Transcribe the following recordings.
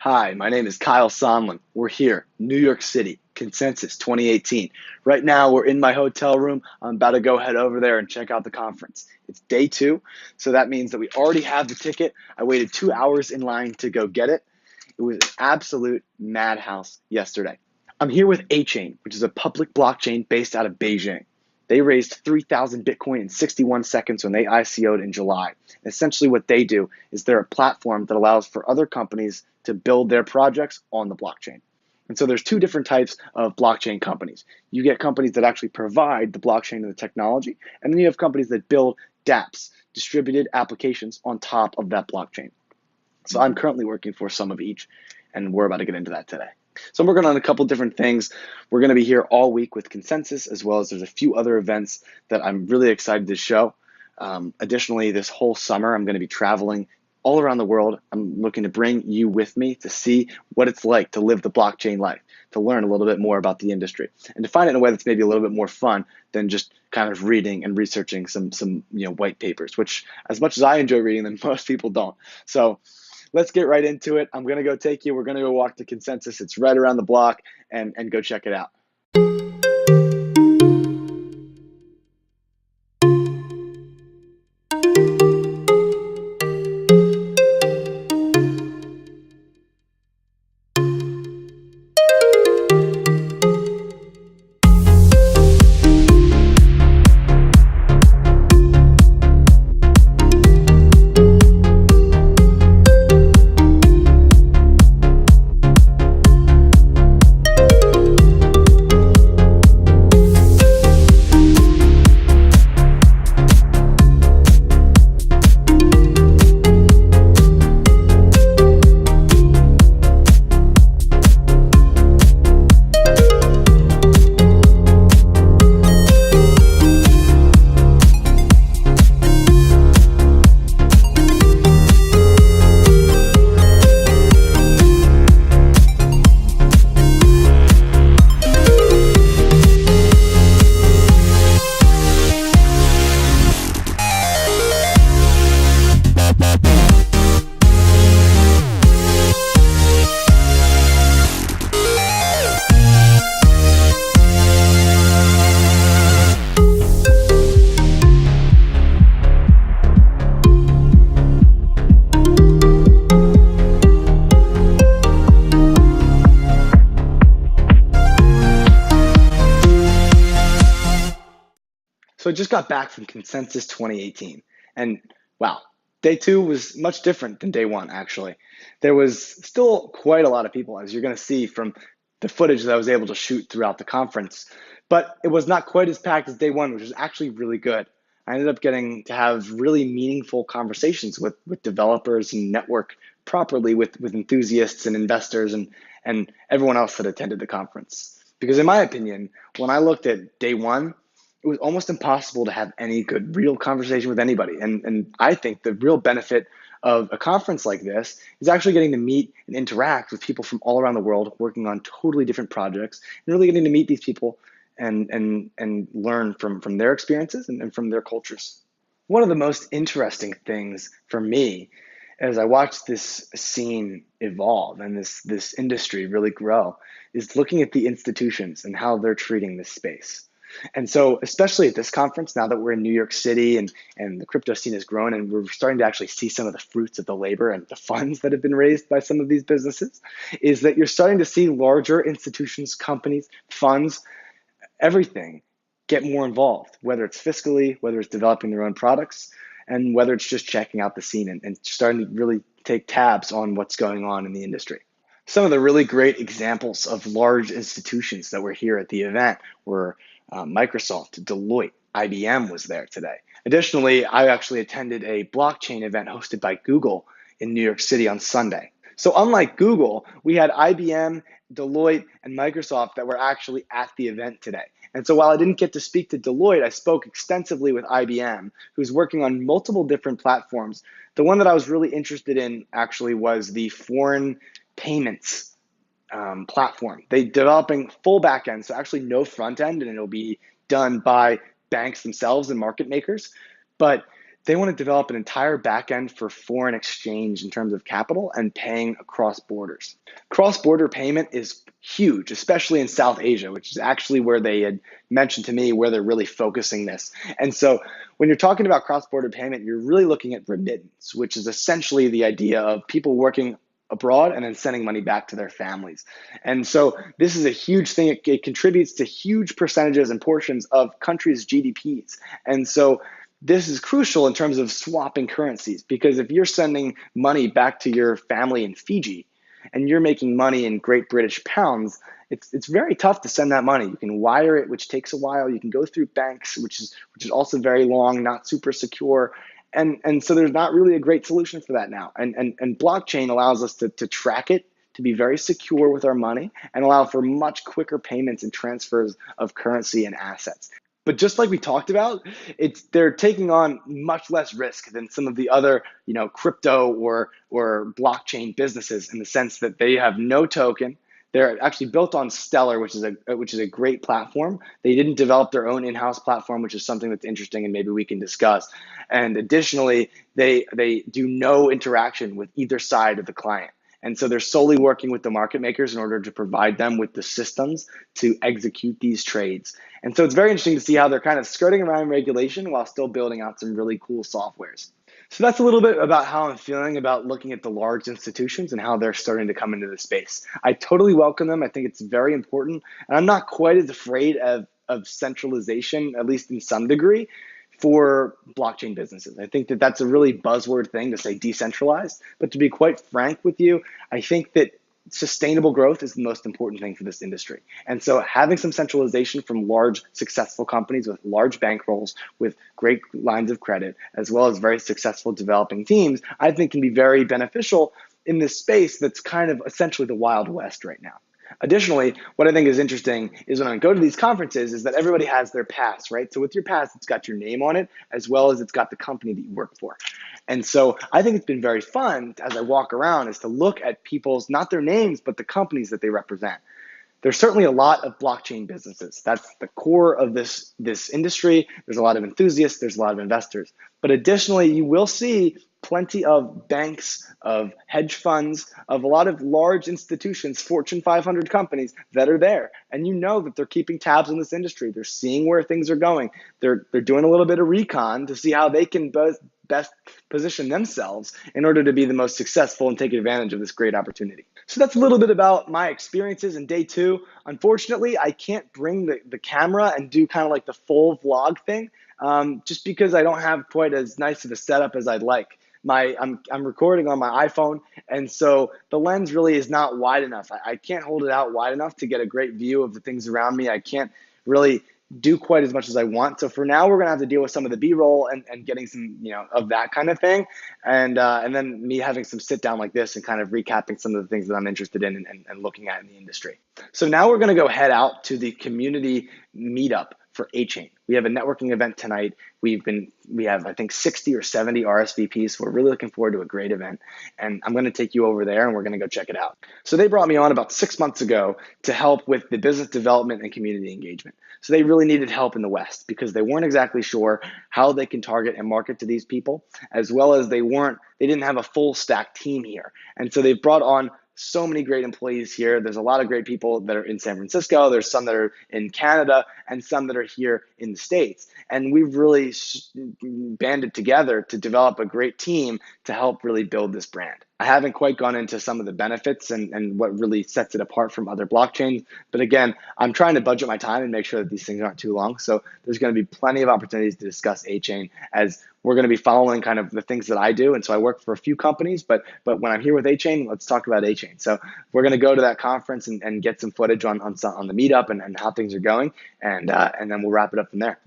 Hi, my name is Kyle Sonlin. We're here, New York City, Consensus 2018. Right now, we're in my hotel room. I'm about to go head over there and check out the conference. It's day 2, so that means that we already have the ticket. I waited 2 hours in line to go get it. It was an absolute madhouse yesterday. I'm here with A-Chain, which is a public blockchain based out of Beijing. They raised 3,000 Bitcoin in 61 seconds when they ICO'd in July. Essentially what they do is they're a platform that allows for other companies to build their projects on the blockchain. And so there's two different types of blockchain companies. You get companies that actually provide the blockchain and the technology, and then you have companies that build dApps, distributed applications on top of that blockchain. So I'm currently working for some of each, and we're about to get into that today. So I'm working on a couple different things. We're going to be here all week with Consensus, as well as there's a few other events that I'm really excited to show. Additionally, this whole summer, I'm going to be traveling all around the world. I'm looking to bring you with me to see what it's like to live the blockchain life, to learn a little bit more about the industry, and to find it in a way that's maybe a little bit more fun than just kind of reading and researching some white papers, which as much as I enjoy reading them, most people don't. So let's get right into it. I'm going to go take you. We're going to go walk to Consensus. It's right around the block, and go check it out. So I just got back from Consensus 2018, and wow, day 2 was much different than day 1, actually. There was still quite a lot of people, as you're going to see from the footage that I was able to shoot throughout the conference, but it was not quite as packed as day 1, which was actually really good. I ended up getting to have really meaningful conversations with developers and network properly with enthusiasts and investors and everyone else that attended the conference. Because in my opinion, when I looked at day 1, it was almost impossible to have any good real conversation with anybody. And I think the real benefit of a conference like this is actually getting to meet and interact with people from all around the world working on totally different projects, and really getting to meet these people and learn from their experiences and from their cultures. One of the most interesting things for me as I watched this scene evolve and this industry really grow is looking at the institutions and how they're treating this space. And so, especially at this conference, now that we're in New York City and the crypto scene has grown and we're starting to actually see some of the fruits of the labor and the funds that have been raised by some of these businesses, is that you're starting to see larger institutions, companies, funds, everything get more involved, whether it's fiscally, whether it's developing their own products, and whether it's just checking out the scene and starting to really take tabs on what's going on in the industry. Some of the really great examples of large institutions that were here at the event were Microsoft, Deloitte, IBM was there today. Additionally, I actually attended a blockchain event hosted by Google in New York City on Sunday. So unlike Google, we had IBM, Deloitte, and Microsoft that were actually at the event today. And so while I didn't get to speak to Deloitte, I spoke extensively with IBM, who's working on multiple different platforms. The one that I was really interested in actually was the foreign payments platform. They're developing full backend, so actually no front end, and it'll be done by banks themselves and market makers. But They want to develop an entire backend for foreign exchange in terms of capital and paying across borders. Cross-border payment is huge, especially in South Asia, which is actually where they had mentioned to me where they're really focusing this. And so when you're talking about cross-border payment, you're really looking at remittance, which is essentially the idea of people working abroad and then sending money back to their families. And so this is a huge thing. It contributes to huge percentages and portions of countries' GDPs. And so this is crucial in terms of swapping currencies, because if you're sending money back to your family in Fiji and you're making money in Great British pounds, it's very tough to send that money. You can wire it, which takes a while. You can go through banks, which is also very long, not super secure. And so there's not really a great solution for that now. And blockchain allows us to track it, to be very secure with our money, and allow for much quicker payments and transfers of currency and assets. But just like we talked about, they're taking on much less risk than some of the other, crypto or blockchain businesses, in the sense that they have no token. They're actually built on Stellar, which is a great platform. They didn't develop their own in-house platform, which is something that's interesting and maybe we can discuss. And additionally, they do no interaction with either side of the client. And so they're solely working with the market makers in order to provide them with the systems to execute these trades. And so it's very interesting to see how they're kind of skirting around regulation while still building out some really cool softwares. So that's a little bit about how I'm feeling about looking at the large institutions and how they're starting to come into the space. I totally welcome them. I think it's very important. And I'm not quite as afraid of centralization, at least in some degree, for blockchain businesses. I think that that's a really buzzword thing to say decentralized. But to be quite frank with you, I think that sustainable growth is the most important thing for this industry. And so having some centralization from large successful companies with large bankrolls, with great lines of credit, as well as very successful developing teams, I think can be very beneficial in this space that's kind of essentially the Wild West right now. Additionally, what I think is interesting is when I go to these conferences is that everybody has their pass, right? So with your pass, it's got your name on it, as well as it's got the company that you work for. And so I think it's been very fun as I walk around is to look at people's, not their names, but the companies that they represent. There's certainly a lot of blockchain businesses. That's the core of this industry. There's a lot of enthusiasts, there's a lot of investors. But additionally, you will see plenty of banks, of hedge funds, of a lot of large institutions, Fortune 500 companies that are there. And you know that they're keeping tabs on this industry. They're seeing where things are going. They're doing a little bit of recon to see how they can best position themselves in order to be the most successful and take advantage of this great opportunity. So that's a little bit about my experiences in day two. Unfortunately, I can't bring the camera and do kind of like the full vlog thing, just because I don't have quite as nice of a setup as I'd like. I'm recording on my iPhone, and so the lens really is not wide enough. I can't hold it out wide enough to get a great view of the things around me. I can't really do quite as much as I want. So for now, we're gonna have to deal with some of the B-roll and getting some, of that kind of thing, and then me having some sit down like this and kind of recapping some of the things that I'm interested in and looking at in the industry. So now we're gonna go head out to the community meetup for A-Chain. We have a networking event tonight. We have, I think, 60 or 70 RSVPs. So we're really looking forward to a great event. And I'm going to take you over there and we're going to go check it out. So they brought me on about 6 months ago to help with the business development and community engagement. So they really needed help in the West because they weren't exactly sure how they can target and market to these people, as well as they didn't have a full stack team here. And so they've brought on so many great employees here. There's a lot of great people that are in San Francisco. There's some that are in Canada and some that are here in the States. And we've really banded together to develop a great team to help really build this brand. I haven't quite gone into some of the benefits and what really sets it apart from other blockchains. But again, I'm trying to budget my time and make sure that these things aren't too long. So there's going to be plenty of opportunities to discuss A-Chain as we're going to be following kind of the things that I do. And so I work for a few companies, but when I'm here with A-Chain, let's talk about A-Chain. So we're going to go to that conference and get some footage on the meetup and how things are going. And then we'll wrap it up from there.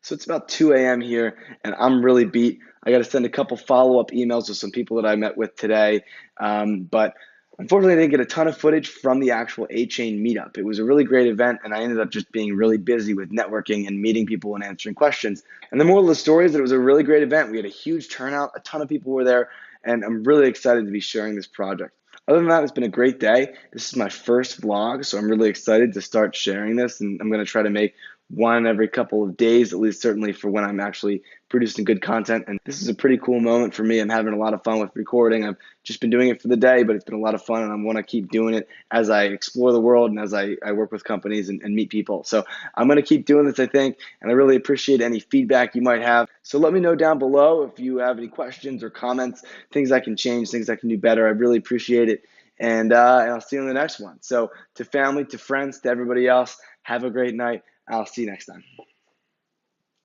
So it's about 2 a.m. here, and I'm really beat. I got to send a couple follow-up emails with some people that I met with today. But unfortunately, I didn't get a ton of footage from the actual A-Chain meetup. It was a really great event, and I ended up just being really busy with networking and meeting people and answering questions. And the moral of the story is that it was a really great event. We had a huge turnout. A ton of people were there, and I'm really excited to be sharing this project. Other than that, it's been a great day. This is my first vlog, so I'm really excited to start sharing this, and I'm going to try to make one every couple of days, at least certainly for when I'm actually producing good content. And this is a pretty cool moment for me. I'm having a lot of fun with recording. I've just been doing it for the day, but it's been a lot of fun, and I want to keep doing it as I explore the world and as I work with companies and meet people. So I'm going to keep doing this, I think, and I really appreciate any feedback you might have. So let me know down below if you have any questions or comments, things I can change, things I can do better. I really appreciate it. And I'll see you in the next one. So to family, to friends, to everybody else, have a great night. I'll see you next time.